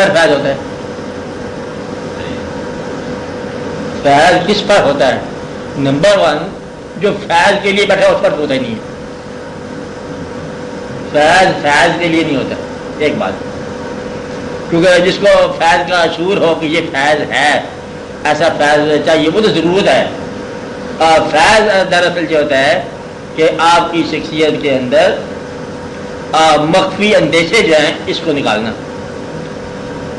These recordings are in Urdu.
پر فیض ہوتا ہے؟ فیض کس پر ہوتا ہے؟ نمبر 1 جو فیض کے لیے بیٹھا اس پر ہوتا ہی نہیں ہے. فیض کے لیے نہیں ہوتا. ایک بات، کیونکہ جس کو فیض کا شعور ہو کہ یہ فیض ہے، ایسا فیض چاہیے، وہ تو ضرورت ہے. فیض دراصل جو ہوتا ہے کہ آپ کی شخصیت کے اندر مخفی اندیشے جو ہیں اس کو نکالنا،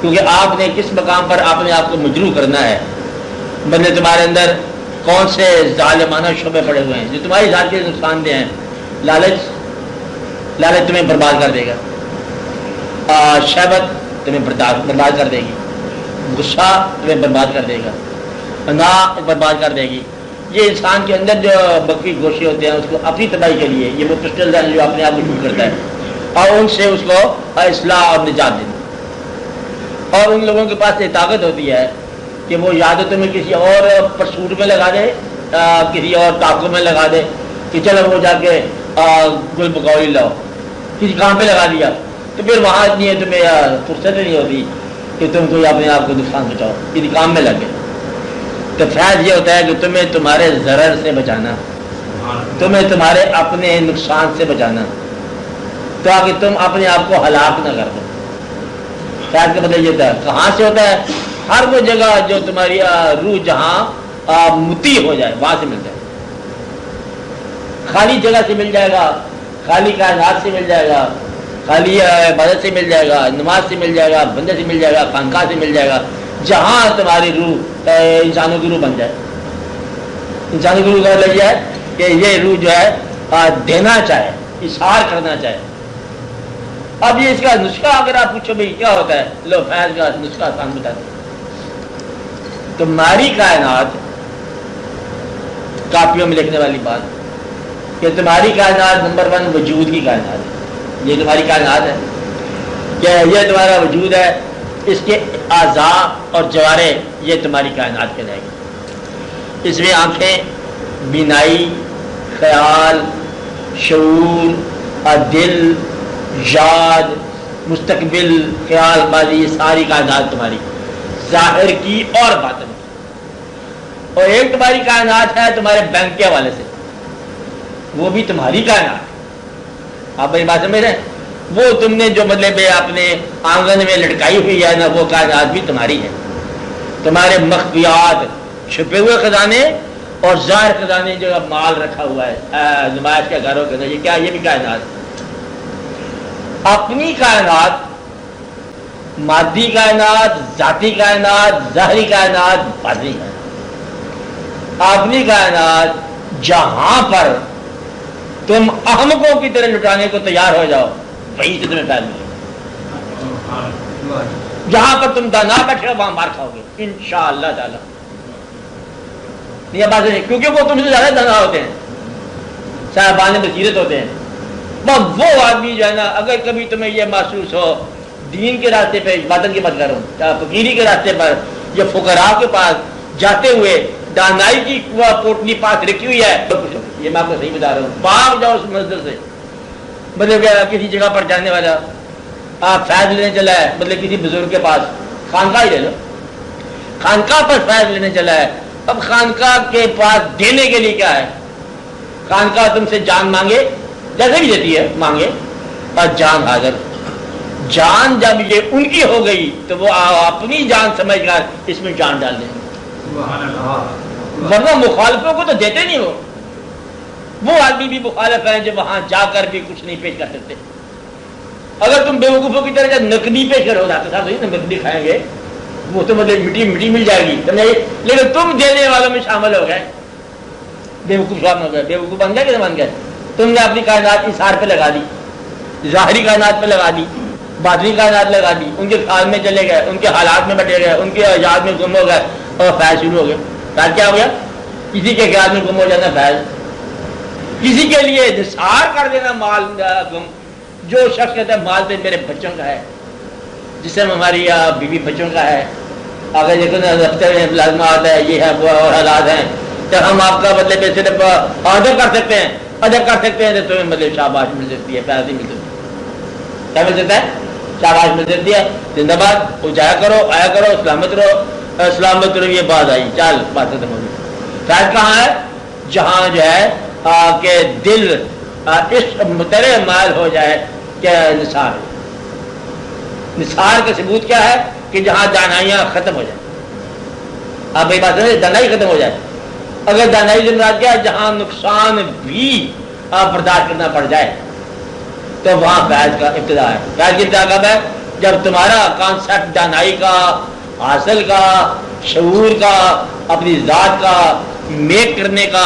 کیونکہ آپ نے کس مقام پر آپ نے آپ کو مجروح کرنا ہے. بندے تمہارے اندر کون سے ظالمانہ شعبے پڑے ہوئے ہیں جو تمہاری ذات کے نقصان دہ ہیں؟ لالچ تمہیں برباد کر دے گا، شہوت تمہیں برباد کر دے گی، غصہ تمہیں برباد کر دے گا، انا برباد کر دے گی. یہ انسان کے اندر جو بقی گوشے ہوتے ہیں اس کو اپنی تباہی کے لیے، یہ وہ کرسٹل ہے جو اپنے آپ کو شروع کرتا ہے اور ان سے اس کو اصلاح اور نجات دینا. اور ان لوگوں کے پاس یہ طاقت ہوتی ہے کہ وہ یا تو تمہیں کسی اور پرسوٹ میں لگا دے، کسی اور ٹاکوں میں لگا دے کہ چلو وہ جا کے گل بکولی لاؤ، کسی کام پہ لگا دیا تو پھر وہاں اتنی ہے تمہیں فرصت نہیں ہوتی کہ تم کوئی اپنے آپ کو نقصان پہنچاؤ، کسی کام میں لگے. تو فیض یہ ہوتا ہے کہ تمہیں تمہارے ضرر سے بچانا، تمہیں تمہارے اپنے نقصان سے بچانا تاکہ تم اپنے آپ کو ہلاک نہ کر دو. فیض کا مطلب یہ ہوتا ہے. کہاں سے ہوتا ہے؟ ہر وہ جگہ جو تمہاری روح جہاں متی ہو جائے وہاں سے مل جائے. خالی جگہ سے مل جائے گا، خالی کائنات سے مل جائے گا، خالی عبادت سے مل جائے گا، نماز سے مل جائے گا، بندے سے مل جائے گا، خانقاہ سے مل جائے گا، جہاں تمہاری روح انسانوں کی روح بن جائے. انسانوں کی روح کا لگ جائے کہ یہ روح جو ہے دینا چاہے، اظہار کرنا چاہے. اب یہ اس کا نسخہ اگر آپ پوچھو بھائی کیا ہوتا ہے، لو فیض کا نسخہ آسان بتا دیں. تمہاری کائنات، کاپیوں میں لکھنے والی بات کہ تمہاری کائنات نمبر 1 وجود کی کائنات ہے. یہ تمہاری کائنات ہے کہ یہ تمہارا وجود ہے، اس کے اعضاء اور جوارے یہ تمہاری کائنات کے رہے گی. اس میں آنکھیں، بینائی، خیال، شعور، دل، یاد، مستقبل، خیال بازی، یہ ساری کائنات تمہاری ظاہر کی اور باطن کی. اور ایک تمہاری کائنات ہے تمہارے بینک کے حوالے سے، وہ بھی تمہاری کائنات. آپ میری بات سمجھ رہے ہیں؟ وہ تم نے جو مطلب اپنے آنگن میں لٹکائی ہوئی ہے نا، وہ کائنات بھی تمہاری ہے. تمہارے مخفیات، چھپے ہوئے خزانے اور ظاہر خزانے جو مال رکھا ہوا ہے نمائش کے گھروں کے اندر، یہ کیا؟ یہ بھی کائنات. اپنی کائنات، مادی کائنات، ذاتی کائنات، ظاہری کائنات، باطنی کائنات. اپنی کائنات جہاں پر تم احمقوں کی طرح لٹانے کو تیار ہو جاؤ وہیں سے تمہیں فائدہ ملے. جہاں پر تم دانا بیٹھے ہو وہاں مار کھاؤ گے انشاءاللہ تعالی. یہ بات ہے کیونکہ وہ تم سے زیادہ دانا ہوتے ہیں، صاحبان بصیرت ہوتے ہیں. وہ آدمی جو ہے نا، اگر کبھی تمہیں یہ محسوس ہو دین کے راستے پہ، عبادت کی بات کر رہا ہوں، فقیری کے راستے پر یا فقراء کے پاس جاتے ہوئے دانائی کی پوٹلی پاس رکھی ہوئی ہے، یہ میں آپ کو صحیح بتا رہا ہوں، باہر جاؤ اس منزل سے. مطلب کسی جگہ پر جانے والا آپ فیض لینے چلا ہے، مطلب کسی بزرگ کے پاس، خانقاہ ہی لے لو، خانقاہ پر فیض لینے چلا ہے. اب خانقاہ کے پاس دینے کے لیے کیا ہے؟ خانقاہ تم سے جان مانگے، جیسے بھی دیتی ہے مانگے، اور جان حاضر. جان جب یہ ان کی ہو گئی تو وہ اپنی جان سمجھ کر اس میں جان ڈال دیں گے، ورنہ مخالفوں کو تو دیتے نہیں. وہ آدمی بھی مخالف ہیں جو وہاں جا کر بھی کچھ نہیں پیش کر سکتے. اگر تم بیوقوفوں کی طرح نقدی پیش کرو گے تو نقدی کھائیں گے، وہ تو مطلب مٹی مل جائے گی، لیکن تم دینے والوں میں شامل ہو گئے، بیوقوف شامل ہو گئے. بیوقوف بن گئے کہ بن گئے؟ تم نے اپنی کائنات اثار پہ لگا دی، ظاہری کائنات پہ لگا دی، باطنی کائنات لگا دی. ان کے خیال میں چلے گئے، ان کے حالات میں بٹے گئے، ان کے یاد میں گم ہو گئے اور فیض شروع ہو گئے. فیض کیا ہو گیا؟ کسی کے خیال میں گم ہو جانا فیض، کسی کے لیے نثار کر دینا مال گم. جو شخص کہتا ہے مال تو میرے بچوں کا ہے، جس سے ہماری بیوی بچوں کا ہے، اگر دیکھو نا دفتر میں لازمہ آتا ہے، یہ ہے وہ اور حالات ہیں، تو ہم آپ کا مطلب صرف آڈر کر سکتے ہیں، ادب کر سکتے ہیں، تو تمہیں مطلب شاباش مل سکتی ہے، پیسے مل سکتی ہے. کیا مل سکتا ہے؟ شاباش میں دے دیا زندہ باد اجایا کرو آیا کرو سلامت رہو یہ بات آئی چل بات ختم ہوگی. فیض کہاں ہے؟ جہاں جو ہے کہ دل اس مترے مائل ہو جائے کہ نثار کا ثبوت کیا ہے کہ جہاں دانائیاں ختم ہو جائیں. آپ یہ بات ہے دانائی ختم ہو جائے. اگر دانائی سے مراد کیا جہاں نقصان بھی آپ برداشت کرنا پڑ جائے تو وہاں فیض کا ابتدا ہے. فیض کی ابتدا کب ہے؟ جب تمہارا کانسیپٹ دانائی کا حاصل کا شعور کا اپنی ذات کا میک کرنے کا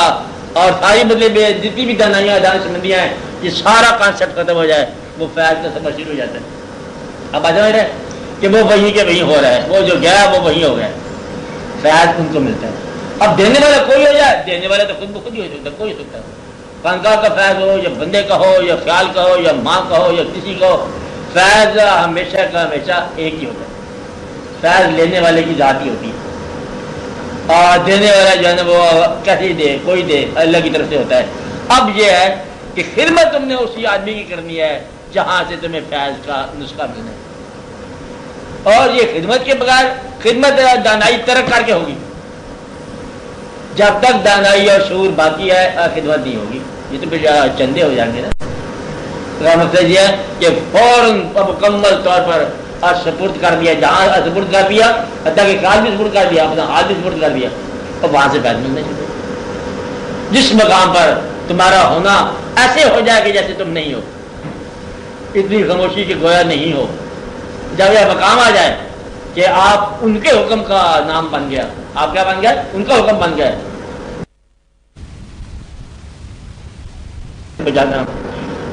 اور ساری مطلب جتنی بھی دانائیاں دانش مندیاں ہیں یہ سارا کانسیپٹ ختم ہو جائے وہ فیض کا سفر شروع ہو جاتا ہے. اب آ رہے کہ وہ وہیں کے وہیں ہو رہا ہے وہ جو گیا وہ وہیں ہو گیا فیض ان کو ملتا ہے. اب دینے والا کوئی ہو جائے دینے والا تو خود بخود ہی ہو سکتا ہے کوئی ہو سکتا ہے. خانقاہ کا فیض ہو یا بندے کا ہو یا خیال کا ہو یا ماں کا ہو یا کسی کا ہو فیض ہمیشہ کا ہمیشہ ایک ہی ہوتا ہے. فیض لینے والے کی ذات ہی ہوتی ہے اور دینے والا جو ہے نا وہ کیسے دے کوئی دے اللہ کی طرف سے ہوتا ہے. اب یہ ہے کہ خدمت تم نے اسی آدمی کی کرنی ہے جہاں سے تمہیں فیض کا نسخہ ملنا ہے. اور یہ خدمت کے بغیر خدمت دانائی ترک کر کے ہوگی. جب تک دانائی اور شعور باقی ہے خدمت نہیں ہوگی. یہ تو پھر چندے ہو جائیں گے نا. مطلب یہ ہے کہ فوراً مکمل طور پر سپرد کر دیا جہاں سپرد کر دیا حتیٰ کہ خیال بھی سپرد کر دیا اپنا حال بھی سپرد کر دیا اور وہاں سے فیض ملنا شروع. جس مقام پر تمہارا ہونا ایسے ہو جائے کہ جیسے تم نہیں ہو اتنی خاموشی کے گویا نہیں ہو. جب یہ مقام آ جائے کہ آپ ان کے حکم کا نام بن گیا آپ کیا بن گیا ان کا حکم بن گیا جانا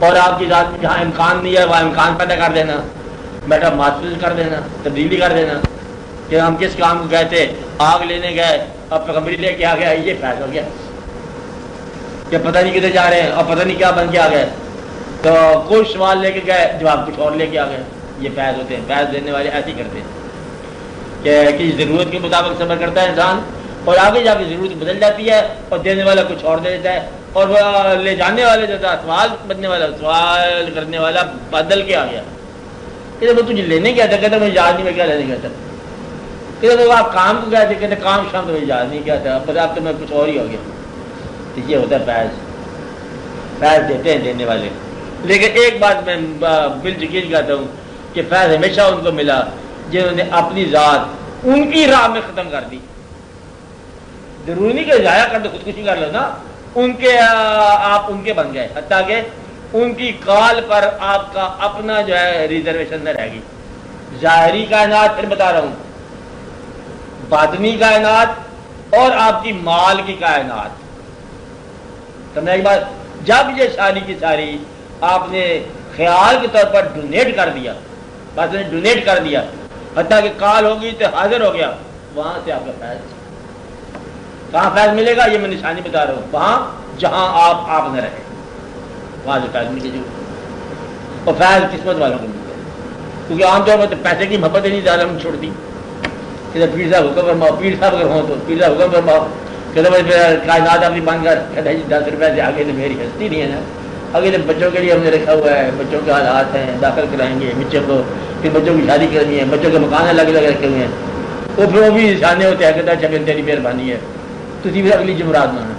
اور آپ کی ذات میں جہاں امکان نہیں ہے وہاں امکان پیدا کر دینا بیٹا محفوظ کر دینا تبدیلی کر دینا. کہ ہم کس کام کو گئے تھے آگ لینے گئے اب پیغمبری لے کے آ گیا یہ فیض ہو گیا کہ پتہ نہیں کدھر جا رہے ہیں اور پتہ نہیں کیا بن کے آ گئے. تو کوئی سوال لے کے گئے جواب کچھ اور لے کے آ گئے. یہ فیض ہوتے ہیں. فیض دینے والے ایسے ہی کرتے ہیں کہ کسی ضرورت کے مطابق صبر کرتا ہے انسان اور آگے جا کے ضرورت بدل جاتی ہے اور دینے والا کچھ اور دے دیتا ہے اور وہ لے جانے والے جو تھا سوال بننے والا سوال کرنے والا بدل کے آ گیا. کہ وہ تجھے لینے گیا تھا کہتا مجھے یاد نہیں میں کیا لینے گیا تھا. کہ وہ آپ کام کو گئے تھے کہتے کام شام تو مجھے یاد نہیں کیا تھا پر اب تو میں کچھ اور ہی ہو گیا. تو یہ ہوتا ہے فیض. فیض دیتے ہیں دینے والے. لیکن ایک بات میں بال یقین کہتا ہوں کہ فیض ہمیشہ ان کو ملا جنہوں نے اپنی ذات ان کی راہ میں ختم کر دی. ضروری نہیں کہ ضائع کر دو خودکشی کر لو نا. ان کے آپ ان کے بن گئے حتیٰ کہ ان کی کال پر آپ کا اپنا جو ہے ریزرویشن نہ رہ گئی. ظاہری کائنات پھر بتا رہا ہوں باطنی کائنات اور آپ کی مال کی کائنات سمجھا ایک بات. جب یہ ساری کی ساری آپ نے خیال کے طور پر ڈونیٹ کر دیا بات نے ڈونیٹ کر دیا حتیٰ کہ کال ہوگی تو حاضر ہو گیا وہاں سے آپ کا فیض کہاں فیض ملے گا یہ میں نشانی بتا رہا ہوں. وہاں جہاں آپ نہ رہے وہاں سے فیض ملے. جو اور فیض قسمت والوں کو ملتا ہے کیونکہ عام طور پر تو پیسے کی محبت ہی نہیں زیادہ ہم چھوڑ دی. پیر صاحب حکم فرماؤ پیر صاحب اگر ہوں تو پیر صاحب حکم فرماؤ کائنات اپنی بن کر 10 روپئے سے آگے تو میری ہستی نہیں ہے نا. آگے تو بچوں کے لیے ہم نے رکھا ہوا ہے بچوں کے حالات ہیں داخل کرائیں گے بچوں کو پھر بچوں کی شادی کرنی ہے بچوں کے مکان الگ الگ رکھے ہوئے ہیں وہ پھر وہ بھی نشانے ہوتے ہیں کہتا ہے چلے تیری مہربانی ہے تو بھی اگلی جمعرات مانا.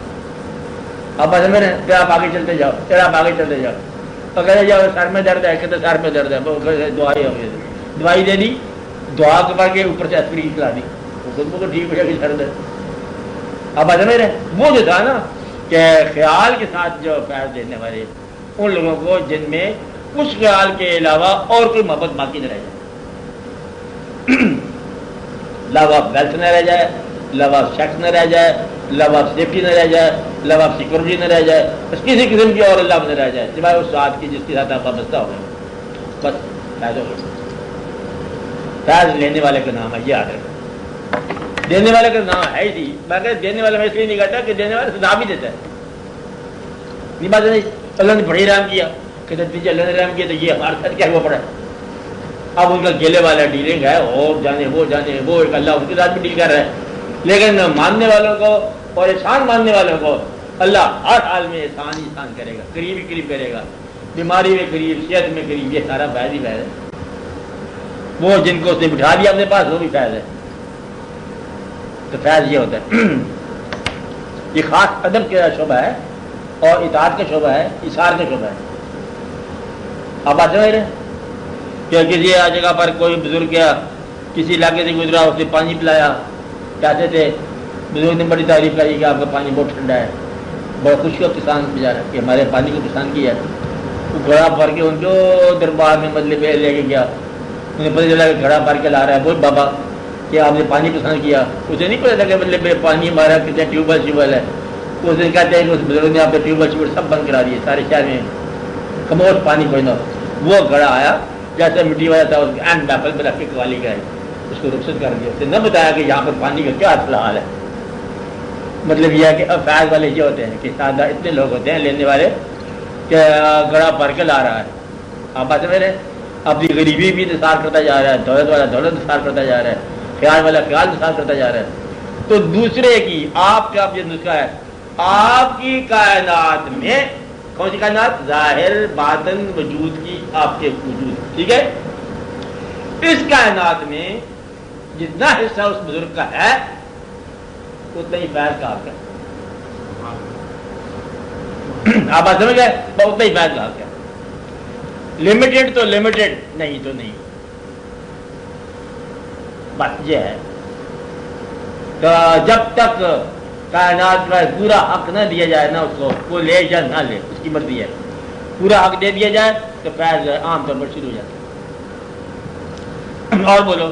اب سمجھ رہے پھر آپ آگے چلتے جاؤ پھر آپ آگے چلتے جاؤ اور کہتے جاؤ سر میں درد ہے کہتے سر میں درد ہے دوائی ہو گئی دوائی دے دی دعا کے بعد کے اوپر سے اسپرین کھلا دی خود کو ٹھیک ہو جائے گی درد ہے. اب سمجھ رہے وہ جو تھا نا کہ خیال کے ساتھ جو فیض دینے والے ان لوگوں کو جن میں اس خیال کے علاوہ اور کوئی محبت باقی نہ رہ جائے لو آف ویلتھ نہ رہ جائے لو آف سیکس نہ رہ جائے لو آف سیفٹی نہ رہ جائے لو آف سیکورٹی نہ رہ جائے بس کسی قسم کی اور اللہ نہ رہ جائے سوائے اس ذات کی جس کے ساتھ آپ وابستہ ہو گئے بس فیض ہو گیا. فیض لینے والے کا نام ہے یہ یاد رکھو. دینے والے کا نام ہے ہی میں کہ دینے والا میں اس لیے نہیں کہتا کہ دینے والا سزا بھی دیتا ہے. یہ بات نہیں اللہ نے بڑی رحم کیا کہ نتیجہ اللہ نے رحم کیا تو یہ ہمارے ساتھ کیا ہوا پڑا ہے. اب ان کا گیلے والا ڈیلنگ ہے اور جانے وہ ایک اللہ ان کے ساتھ بھی ڈیل کر رہا ہے. لیکن ماننے والوں کو اور احسان ماننے والوں کو اللہ ہر حال میں احسان ہی احسان کرے گا قریب ہی قریب کرے گا بیماری میں قریب صحت میں قریب یہ سارا فیض ہی فیض ہے. وہ جن کو اس نے بٹھا دیا اپنے پاس وہ بھی فیض ہے. تو فیض یہ ہوتا ہے، یہ خاص ادب کا شعبہ ہے اور اطاعت کا شعبہ ہے، اثار کا شعبہ ہے. آپ بات سمجھ رہے ہیں کہ کسی جگہ پر کوئی بزرگ گیا، کسی علاقے سے گزرا، اس نے پانی پلایا، چاہتے تھے بزرگ نے بڑی تعریف کری کہ آپ کا پانی بہت ٹھنڈا ہے، بڑا خوش ہوا کسان بیچارہ کہ ہمارے پانی کو پسند کیا ہے. وہ گھڑا بھر کے ان کو دربار میں مطلب لے کے گیا، انہیں پتہ چلا کہ گھڑا بھر کے لا رہا ہے وہ بابا کہ آپ نے پانی پسند کیا. اسے نہیں پتا تھا کہ مطلب پانی ہمارا کتنے ٹیوب ویل ہے. اس دن کہتے ہیں کہ اس بزرگ نے آپ کے ٹیوب ویل سب بند کرا دیے سارے شہر میں، خاموش پانی کوئی نہ. وہ گھڑا آیا جیسے مٹی والا تھا، اس کے اینڈ بیپل میں رکھ کے قوالی کا ہے، اس کو رخصت کر دیا. اس نے نہ بتایا کہ یہاں پر پانی کا کیا اصل حال ہے. مطلب یہ ہے کہ اب فیض والے یہ ہوتے ہیں کہ سادہ اتنے لوگ ہوتے ہیں لینے والے کہ گڑا بھر کے لا رہا ہے. آپ بات سمجھ رہے ہیں، اپنی غریبی بھی نثار کرتا جا رہا ہے، دولت والا دولت نثار کرتا جا رہا ہے، خیال والا خیال نثار کرتا جا رہا ہے. تو دوسرے کی آپ کا یہ نسخہ ہے، آپ کی کائنات میں کون سی کائنات؟ ظاہر باطن وجود کی آپ کے وجود، ٹھیک ہے. اس کائنات میں جتنا حصہ اس بزرگ کا ہے اتنا ہی فیض کا آپ کا. آپ بات سمجھ گئے، اتنا ہی فیض کا آپ کا. لمیٹڈ تو لمیٹڈ، نہیں تو نہیں. بس یہ ہے. تو جب تک کائنات کا پورا حق نہ دیا جائے نا اس کو، وہ لے یا نہ لے اس کی مرضی ہے. پورا حق دے دیا جائے تو فیض عام طور پر شروع ہو جاتا ہے. اور بولو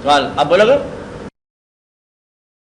سوال اب بولو گے.